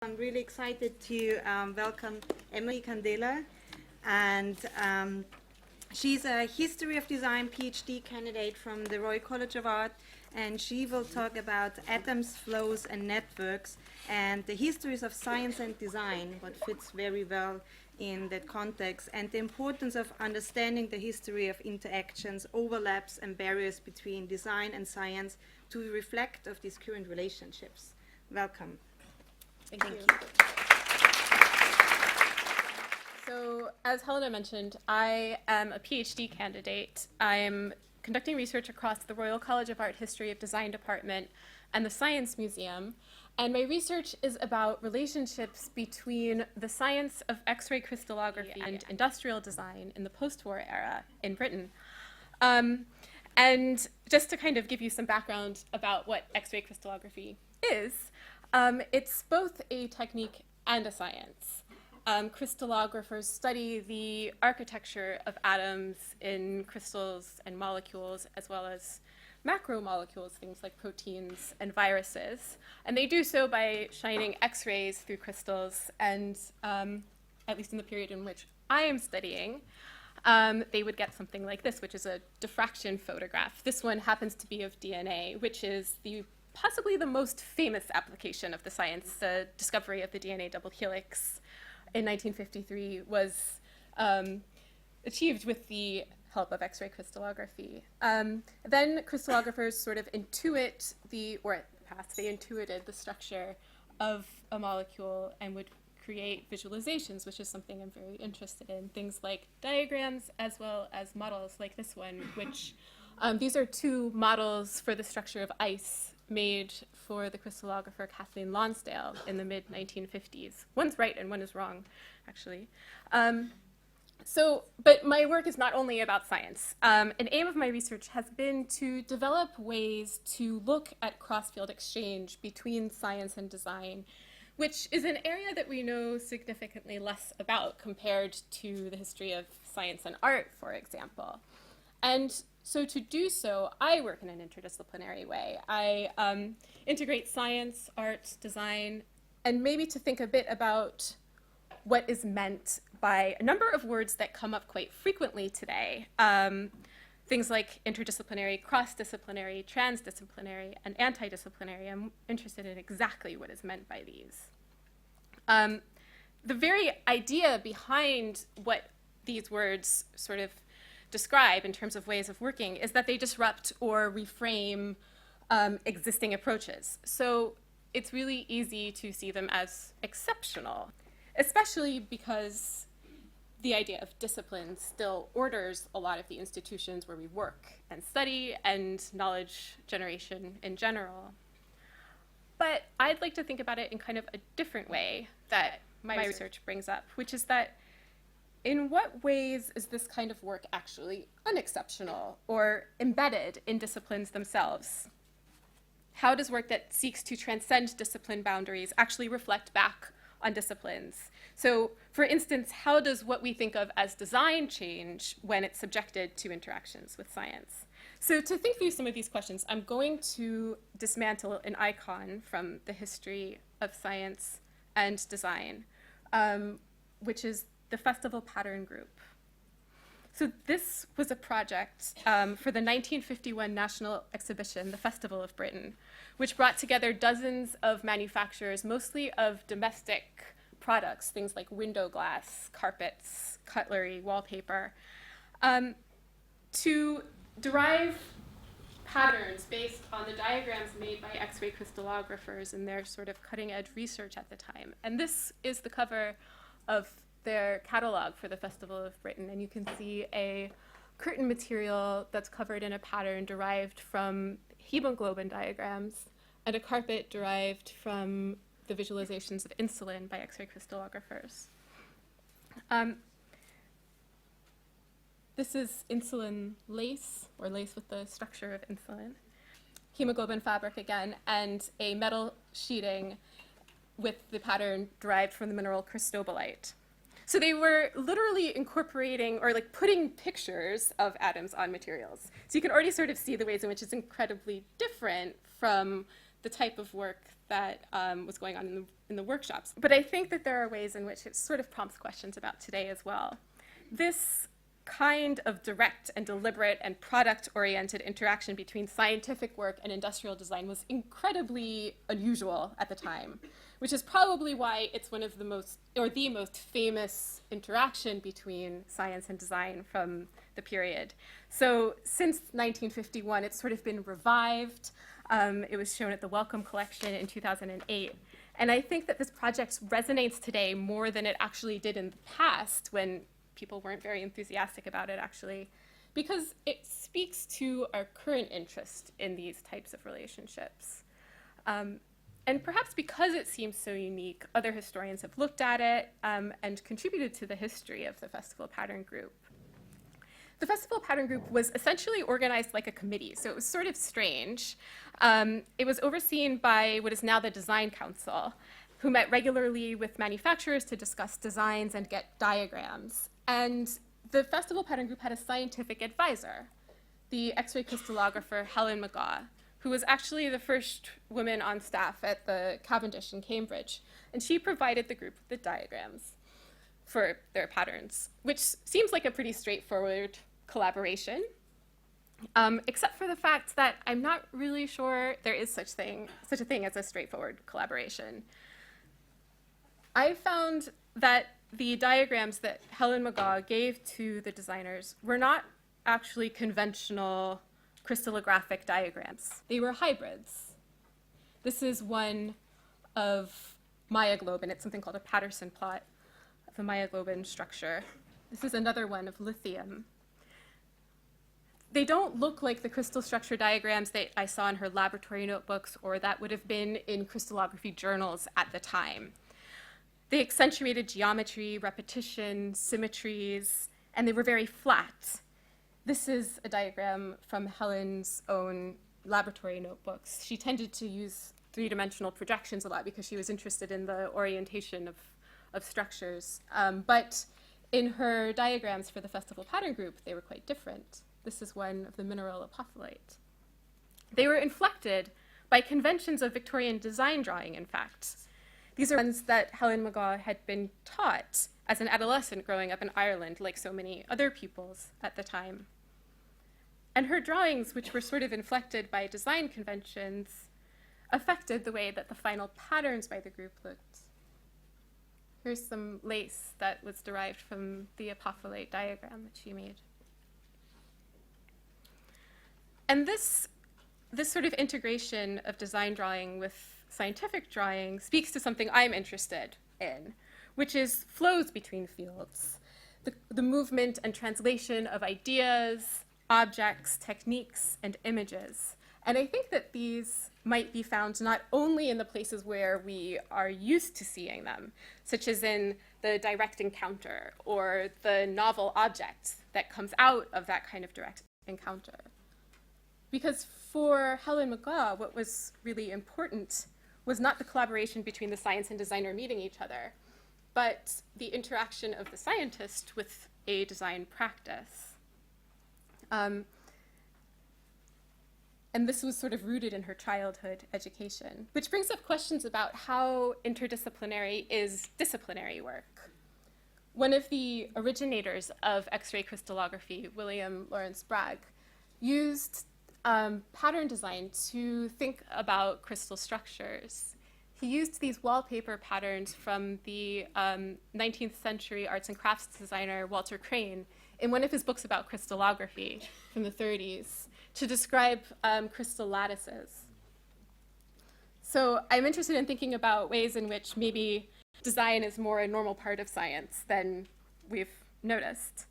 I'm really excited to welcome Emily Candela, and she's a History of Design PhD candidate from the Royal College of Art, and she will talk about atoms, flows, and networks, and the histories of science and design, what fits very well in that context, and the importance of understanding the history of interactions, overlaps, and barriers between design and science to reflect of these current relationships. Welcome. Thank you. So, as Helena mentioned, I am a PhD candidate. I'm conducting research across the Royal College of Art History of Design Department and the Science Museum. And my research is about relationships between the science of X-ray crystallography and industrial design in the post-war era in Britain. And just to kind of give you some background about what X-ray crystallography is, it's both a technique and a science. Crystallographers study the architecture of atoms in crystals and molecules, as well as macromolecules, things like proteins and viruses. And they do so by shining X-rays through crystals, and at least in the period in which I am studying, they would get something like this, which is a diffraction photograph. This one happens to be of DNA, which is possibly the most famous application of the science. The discovery of the DNA double helix in 1953 was achieved with the help of X-ray crystallography. Then crystallographers sort of intuit they intuited the structure of a molecule and would create visualizations, which is something I'm very interested in. Things like diagrams as well as models like this one, which these are two models for the structure of ice made for the crystallographer Kathleen Lonsdale in the mid-1950s. One's right and one is wrong, actually. But my work is not only about science. An aim of my research has been to develop ways to look at cross-field exchange between science and design, which is an area that we know significantly less about compared to the history of science and art, for example. And so to do so, I work in an interdisciplinary way. I integrate science, art, design, and maybe to think a bit about what is meant by a number of words that come up quite frequently today. Things like interdisciplinary, cross-disciplinary, transdisciplinary, and antidisciplinary. I'm interested in exactly what is meant by these. The very idea behind what these words sort of describe in terms of ways of working is that they disrupt or reframe existing approaches. So it's really easy to see them as exceptional, especially because the idea of discipline still orders a lot of the institutions where we work and study and knowledge generation in general. But I'd like to think about it in kind of a different way that my research brings up, which is that in what ways is this kind of work actually unexceptional or embedded in disciplines themselves? How does work that seeks to transcend discipline boundaries actually reflect back on disciplines? So, for instance, how does what we think of as design change when it's subjected to interactions with science? So to think through some of these questions, I'm going to dismantle an icon from the history of science and design, which is the Festival Pattern Group. So this was a project for the 1951 National Exhibition, the Festival of Britain, which brought together dozens of manufacturers, mostly of domestic products, things like window glass, carpets, cutlery, wallpaper, to derive patterns based on the diagrams made by X-ray crystallographers and their sort of cutting-edge research at the time. And this is the cover of their catalog for the Festival of Britain, and you can see a curtain material that's covered in a pattern derived from hemoglobin diagrams and a carpet derived from the visualizations of insulin by X-ray crystallographers. This is insulin lace, or lace with the structure of insulin, hemoglobin fabric again, and a metal sheeting with the pattern derived from the mineral cristobalite. So they were literally incorporating or like putting pictures of atoms on materials. So you can already sort of see the ways in which it's incredibly different from the type of work that was going on in the workshops. But I think that there are ways in which it sort of prompts questions about today as well. This kind of direct and deliberate and product-oriented interaction between scientific work and industrial design was incredibly unusual at the time, which is probably why it's one of the most, or the most famous interaction between science and design from the period. So since 1951, it's sort of been revived. It was shown at the Wellcome Collection in 2008. And I think that this project resonates today more than it actually did in the past, when people weren't very enthusiastic about it, actually, because it speaks to our current interest in these types of relationships. And perhaps because it seems so unique, other historians have looked at it and contributed to the history of the Festival Pattern Group. The Festival Pattern Group was essentially organized like a committee, so it was sort of strange. It was overseen by what is now the Design Council, who met regularly with manufacturers to discuss designs and get diagrams. And the Festival Pattern Group had a scientific advisor, the X-ray crystallographer Helen McGaw, who was actually the first woman on staff at the Cavendish in Cambridge. And she provided the group with the diagrams for their patterns, which seems like a pretty straightforward collaboration, except for the fact that I'm not really sure there is such a thing as a straightforward collaboration. I found that the diagrams that Helen McGaw gave to the designers were not actually conventional crystallographic diagrams. They were hybrids. This is one of myoglobin. It's something called a Patterson plot of the myoglobin structure. This is another one of lithium. They don't look like the crystal structure diagrams that I saw in her laboratory notebooks or that would have been in crystallography journals at the time. They accentuated geometry, repetition, symmetries, and they were very flat. This is a diagram from Helen's own laboratory notebooks. She tended to use three-dimensional projections a lot because she was interested in the orientation of structures. But in her diagrams for the Festival Pattern Group, they were quite different. This is one of the mineral apophyllite. They were inflected by conventions of Victorian design drawing, in fact. These are ones that Helen McGaw had been taught as an adolescent growing up in Ireland, like so many other pupils at the time. And her drawings, which were sort of inflected by design conventions, affected the way that the final patterns by the group looked. Here's some lace that was derived from the apophyllite diagram that she made. And this sort of integration of design drawing with scientific drawing speaks to something I'm interested in, which is flows between fields, the movement and translation of ideas, objects, techniques, and images. And I think that these might be found not only in the places where we are used to seeing them, such as in the direct encounter or the novel object that comes out of that kind of direct encounter. Because for Helen McGaw, what was really important was not the collaboration between the science and designer meeting each other, but the interaction of the scientist with a design practice. And this was sort of rooted in her childhood education, which brings up questions about how interdisciplinary is disciplinary work. One of the originators of X-ray crystallography, William Lawrence Bragg, used pattern design to think about crystal structures. He used these wallpaper patterns from the 19th century arts and crafts designer Walter Crane in one of his books about crystallography from the 30s to describe crystal lattices. So I'm interested in thinking about ways in which maybe design is more a normal part of science than we've noticed.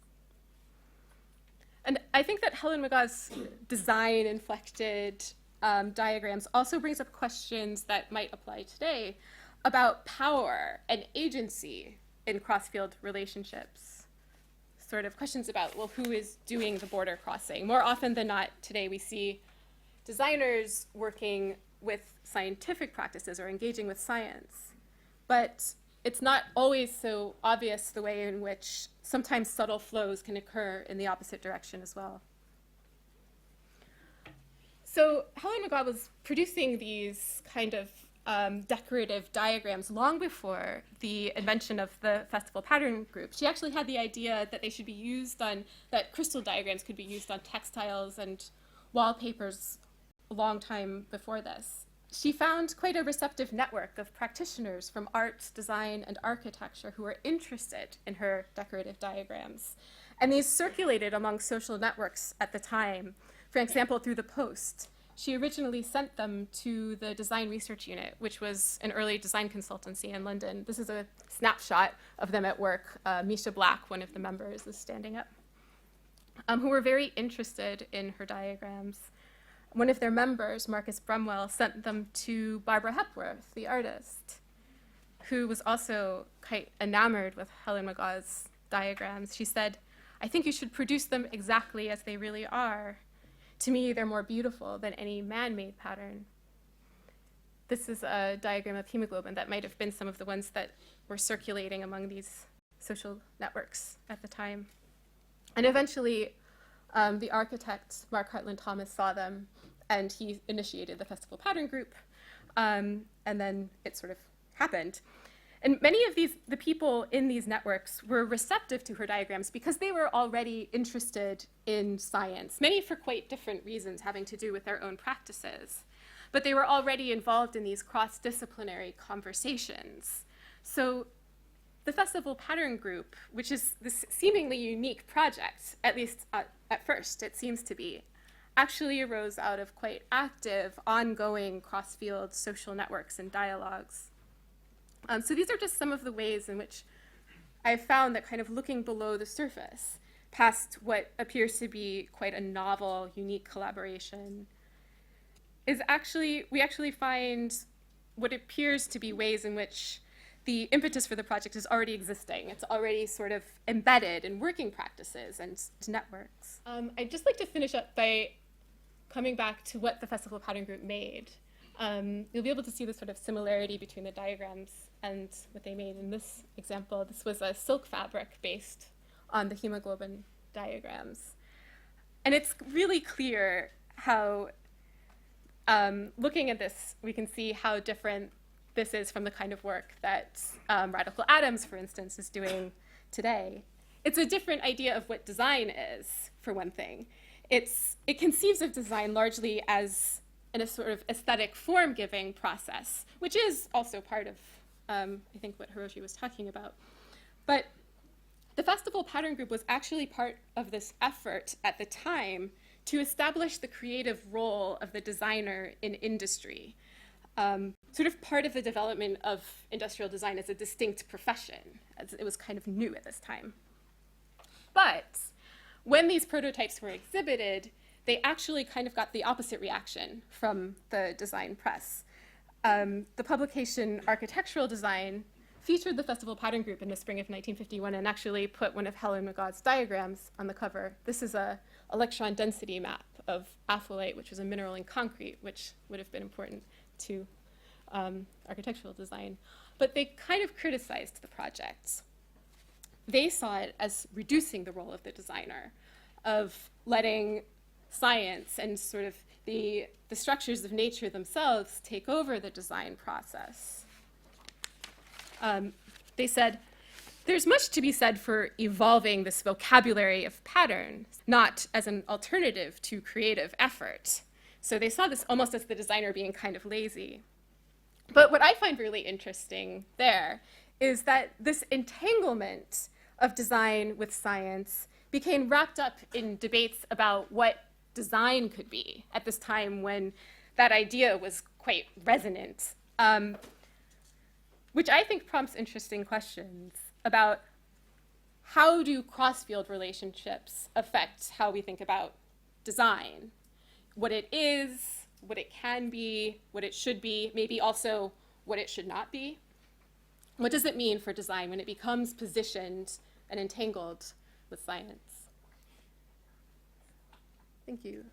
And I think that Helen McGaw's design-inflected diagrams also brings up questions that might apply today about power and agency in cross-field relationships. Sort of questions about, well, who is doing the border crossing? More often than not, today we see designers working with scientific practices or engaging with science. But it's not always so obvious the way in which sometimes subtle flows can occur in the opposite direction as well. So Helen McGaw was producing these kind of decorative diagrams long before the invention of the Festival Pattern Group. She actually had the idea that they should be used on, that crystal diagrams could be used on textiles and wallpapers a long time before this. She found quite a receptive network of practitioners from art, design, and architecture who were interested in her decorative diagrams. And these circulated among social networks at the time. For example, through the Post. She originally sent them to the Design Research Unit, which was an early design consultancy in London. This is a snapshot of them at work. Misha Black, one of the members, is standing up, who were very interested in her diagrams. One of their members, Marcus Brumwell, sent them to Barbara Hepworth, the artist, who was also quite enamored with Helen Magaw's diagrams. She said, "I think you should produce them exactly as they really are. To me, they're more beautiful than any man-made pattern." This is a diagram of hemoglobin that might have been some of the ones that were circulating among these social networks at the time. And eventually, the architect, Mark Hartland Thomas, saw them, and he initiated the Festival Pattern Group, and then it sort of happened. And many of the people in these networks were receptive to her diagrams because they were already interested in science, many for quite different reasons having to do with their own practices. But they were already involved in these cross-disciplinary conversations. So the Festival Pattern Group, which is this seemingly unique project, at least at first it seems to be, actually arose out of quite active, ongoing cross-field social networks and dialogues. So these are just some of the ways in which I've found that kind of looking below the surface, past what appears to be quite a novel, unique collaboration, is we actually find what appears to be ways in which the impetus for the project is already existing. It's already sort of embedded in working practices and networks. I'd just like to finish up by coming back to what the Festival Pattern Group made. You'll be able to see the sort of similarity between the diagrams and what they made in this example. This was a silk fabric based on the hemoglobin diagrams. And it's really clear how, looking at this, we can see how different this is from the kind of work that Radical Atoms, for instance, is doing today. It's a different idea of what design is, for one thing. It conceives of design largely as in a sort of aesthetic form-giving process, which is also part of, I think, what Hiroshi was talking about. But the Festival Pattern Group was actually part of this effort at the time to establish the creative role of the designer in industry, sort of part of the development of industrial design as a distinct profession, as it was kind of new at this time. But when these prototypes were exhibited, they actually kind of got the opposite reaction from the design press. The publication Architectural Design featured the Festival Pattern Group in the spring of 1951 and actually put one of Helen Magaw's diagrams on the cover. This is a electron density map of apholite, which was a mineral in concrete, which would have been important to architectural design. But they kind of criticized the project. They saw it as reducing the role of the designer, of letting science and sort of the structures of nature themselves take over the design process. They said, there's much to be said for evolving this vocabulary of pattern, not as an alternative to creative effort. So they saw this almost as the designer being kind of lazy. But what I find really interesting there is that this entanglement of design with science became wrapped up in debates about what design could be at this time when that idea was quite resonant, which I think prompts interesting questions about how do cross-field relationships affect how we think about design, what it is, what it can be, what it should be, maybe also what it should not be. What does it mean for design when it becomes positioned and entangled with science? Thank you.